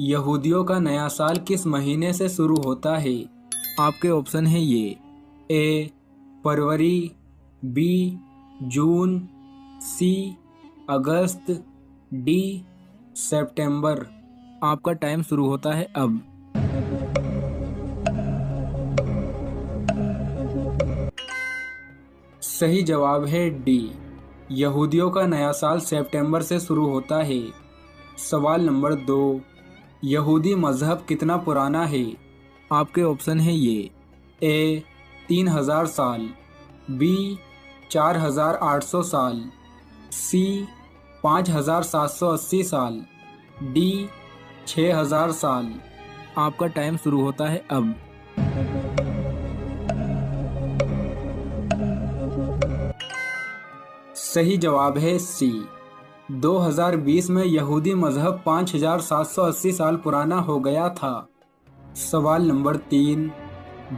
यहूदियों का नया साल किस महीने से शुरू होता है? आपके ऑप्शन है ये। ए फरवरी, बी जून, सी अगस्त, डी सितंबर। आपका टाइम शुरू होता है अब। सही जवाब है डी। यहूदियों का नया साल सितंबर से शुरू होता है। सवाल नंबर 2, यहूदी मजहब कितना पुराना है? आपके ऑप्शन है ये। ए 3000 साल, बी 4800 साल, सी 5780 साल, डी 6000 साल। आपका टाइम शुरू होता है अब। सही जवाब है सी। 2020 में यहूदी मजहब 5780 साल पुराना हो गया था। सवाल नंबर 3,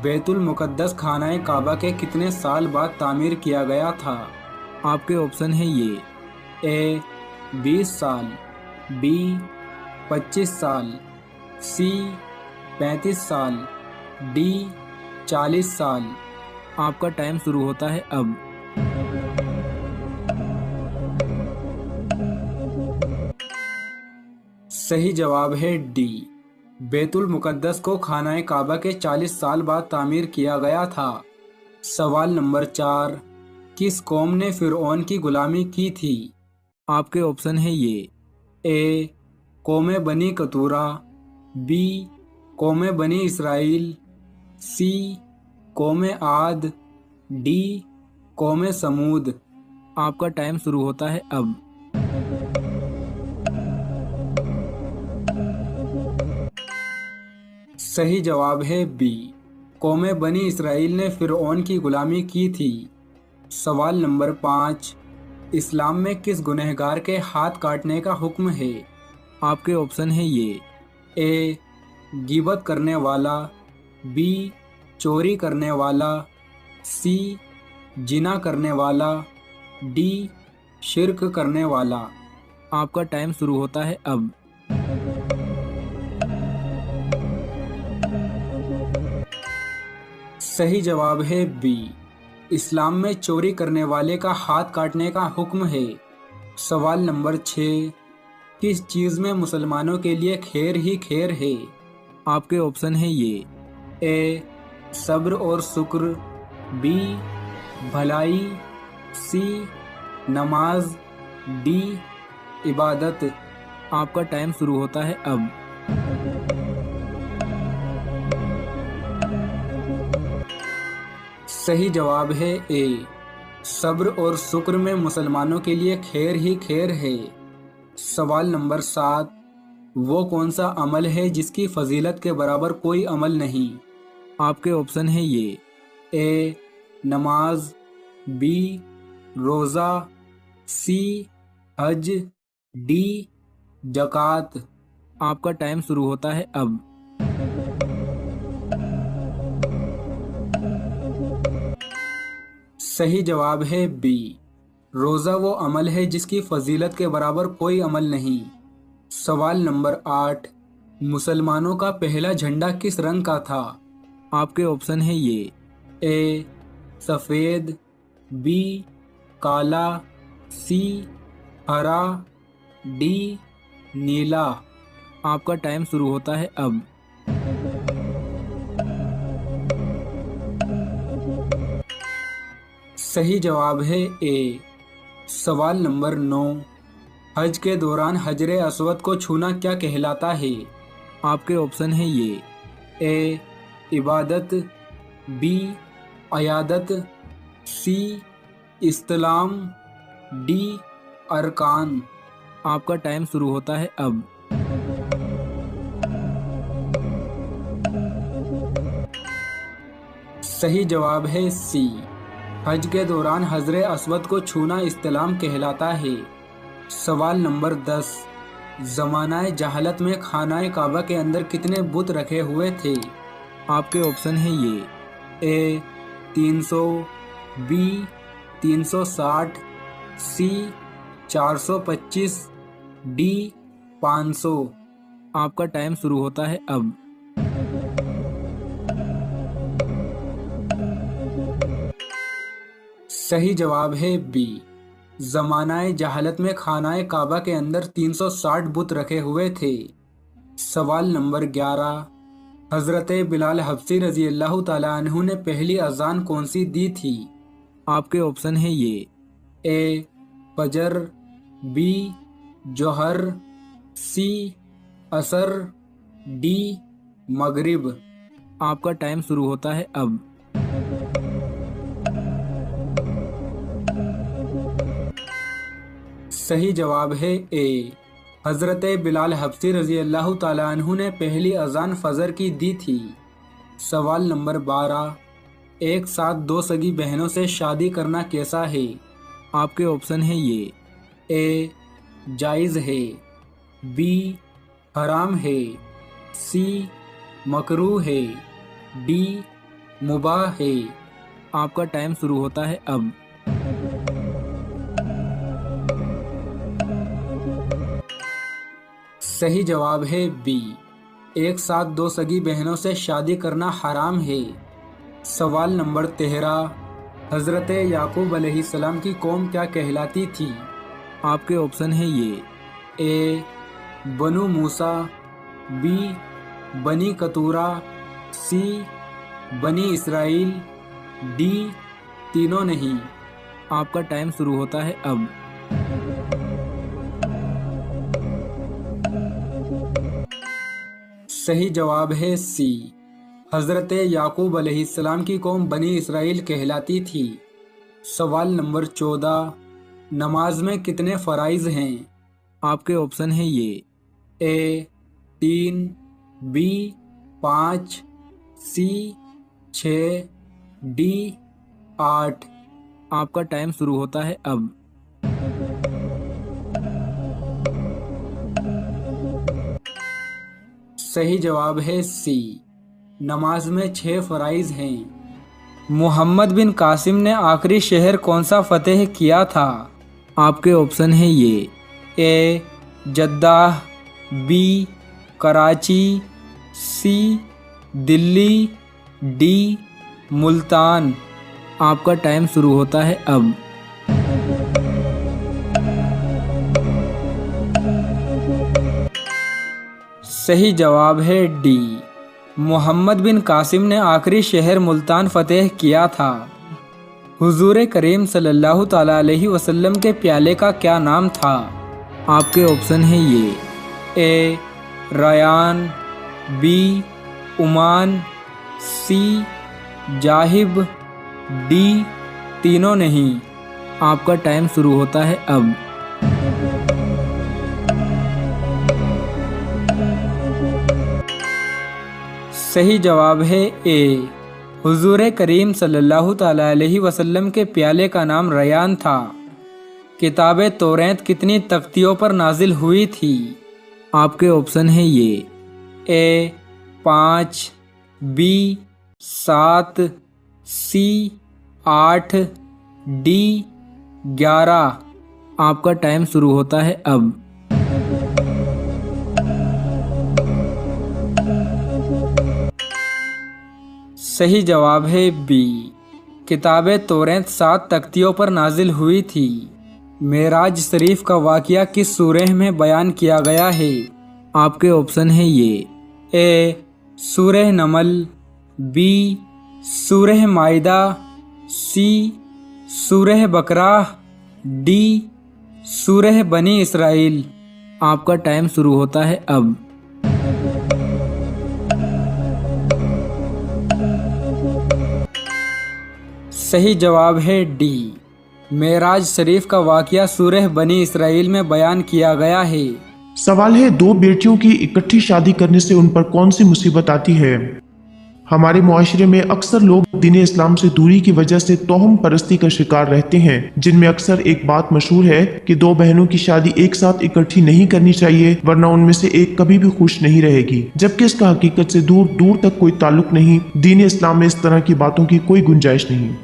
बैतुल मुकद्दस खानाए काबा के कितने साल बाद तामीर किया गया था? आपके ऑप्शन है ये। ए 20 साल, बी 25 साल, सी 35 साल, डी 40 साल। आपका टाइम शुरू होता है अब। सही जवाब है डी। बैतुल मुकद्दस को खानाए काबा के 40 साल बाद तामीर किया गया था। सवाल नंबर 4, किस कौम ने फिरौन की गुलामी की थी? आपके ऑप्शन है ये। ए कौमे बनी कतूरा, बी कौमे बनी इसराइल, सी कौमे आद, डी कौमे समूद। आपका टाइम शुरू होता है अब। सही जवाब है बी। कौमे बनी इसराइल ने फिरौन की गुलामी की थी। सवाल नंबर 5, इस्लाम में किस गुनहगार के हाथ काटने का हुक्म है? आपके ऑप्शन है ये। ए गिबत करने वाला, बी चोरी करने वाला, सी जिना करने वाला, डी शिर्क करने वाला। आपका टाइम शुरू होता है अब। सही जवाब है बी। इस्लाम में चोरी करने वाले का हाथ काटने का हुक्म है। सवाल नंबर 6, किस चीज़ में मुसलमानों के लिए खैर ही खैर है? आपके ऑप्शन है ये। ए सब्र और शुक्र, बी भलाई, सी नमाज, डी इबादत। आपका टाइम शुरू होता है अब। सही जवाब है ए। सब्र और शुक्र में मुसलमानों के लिए खैर ही खैर है। सवाल नंबर 7, वो कौन सा अमल है जिसकी फजीलत के बराबर कोई अमल नहीं? आपके ऑप्शन है ये। ए नमाज, बी रोज़ा, सी हज, डी जक़ात। आपका टाइम शुरू होता है अब। सही जवाब है बी। रोज़ा वो अमल है जिसकी फजीलत के बराबर कोई अमल नहीं। सवाल नंबर 8, मुसलमानों का पहला झंडा किस रंग का था? आपके ऑप्शन है ये। ए सफ़ेद, बी काला, सी हरा, डी नीला। आपका टाइम शुरू होता है अब। सही जवाब है ए। सवाल नंबर 9, हज के दौरान हजरे अस्वद को छूना क्या कहलाता है? आपके ऑप्शन है ये। ए इबादत, बी अयादत, सी इस्लाम, डी अरकान। आपका टाइम शुरू होता है अब। सही जवाब है सी। हज के दौरान हजरे अस्वद को छूना इस्लाम कहलाता है। सवाल नंबर 10, ज़मानाए जहालत में खानाए काबा के अंदर कितने बुत रखे हुए थे? आपके ऑप्शन है ये। ए 300, बी 360, सी 425, डी 500। आपका टाइम शुरू होता है अब। सही जवाब है बी। जमानाए जहालत में खानाए काबा के अंदर 360 बुत रखे हुए थे। सवाल नंबर 11, हजरत बिलाल हब्सी रजी अल्लाह ताला अन्हु ने पहली अजान कौन सी दी थी? आपके ऑप्शन है ये, ए फजर, बी जोहर, सी असर, डी मगरिब। आपका टाइम शुरू होता है अब। सही जवाब है ए, हजरत बिलाल हब्सी रजी अल्लाह ताला अन्हु ने पहली अजान फजर की दी थी। सवाल नंबर 12, एक साथ दो सगी बहनों से शादी करना कैसा है? आपके ऑप्शन है ये, ए जायज़ है, बी हराम है, सी मकरूह है, डी मुबाह है। आपका टाइम शुरू होता है अब। सही जवाब है बी, एक साथ दो सगी बहनों से शादी करना हराम है। सवाल नंबर 13, हजरत याकूब अलैहिस्सलाम की कौम क्या कहलाती थी? आपके ऑप्शन है ये, ए बनु मूसा, बी बनी कतूरा, सी बनी इसराइल, डी तीनों नहीं। आपका टाइम शुरू होता है अब। सही जवाब है सी, हजरत याकूब अलैहिस्सलाम की कौम बनी इसराइल कहलाती थी। सवाल नंबर 14, नमाज में कितने फ़राइज़ हैं? आपके ऑप्शन है ये, ए 3, बी 5, सी 6, डी 8। आपका टाइम शुरू होता है अब। सही जवाब है सी, नमाज में 6 फ़राइज़ हैं। मोहम्मद बिन कासिम ने आखिरी शहर कौन सा फतेह किया था? आपके ऑप्शन है ये, ए जद्दाह, बी कराची, सी दिल्ली, डी मुल्तान। आपका टाइम शुरू होता है अब। सही जवाब है डी, मोहम्मद बिन कासिम ने आखिरी शहर मुल्तान फतेह किया था। हुजूर करीम सल्लल्लाहु ताला अलैहि वसल्लम के प्याले का क्या नाम था? आपके ऑप्शन है ये, ए रयान, बी उमान, सी जाहिब, डी तीनों नहीं। आपका टाइम शुरू होता है अब। सही जवाब है ए, हुजूर करीम सल्लल्लाहु ताला अलैहि वसल्लम के प्याले का नाम रयान था। किताब तौरात कितनी तख्तियों पर नाजिल हुई थी? आपके ऑप्शन है ये, ए 5, बी 7, सी 8, डी 11। आपका टाइम शुरू होता है अब। सही जवाब है बी, किताब तौरात 7 तख्तियों पर नाजिल हुई थी। मेराज शरीफ का वाक़या किस सूरह में बयान किया गया है? आपके ऑप्शन है ये, ए सूरह नमल, बी सूरह माइदा, सी सूरह बकरा, डी सूरह बनी इसराइल। आपका टाइम शुरू होता है अब। सही जवाब है डी, मेराज शरीफ का वाक़या सूरह बनी इसराइल में बयान किया गया है। सवाल है, 2 बेटियों की इकट्ठी शादी करने से उन पर कौन सी मुसीबत आती है? हमारे मुआशरे में अक्सर लोग दीन इस्लाम से दूरी की वजह से तोहम परस्ती का शिकार रहते हैं, जिनमें अक्सर एक बात मशहूर है कि 2 बहनों की शादी एक साथ इकट्ठी नहीं करनी चाहिए, वरना उनमें से एक कभी भी खुश नहीं रहेगी, जबकि इसका हकीकत से दूर दूर तक कोई ताल्लुक नहीं। दीन इस्लाम में इस तरह की बातों की कोई गुंजाइश नहीं।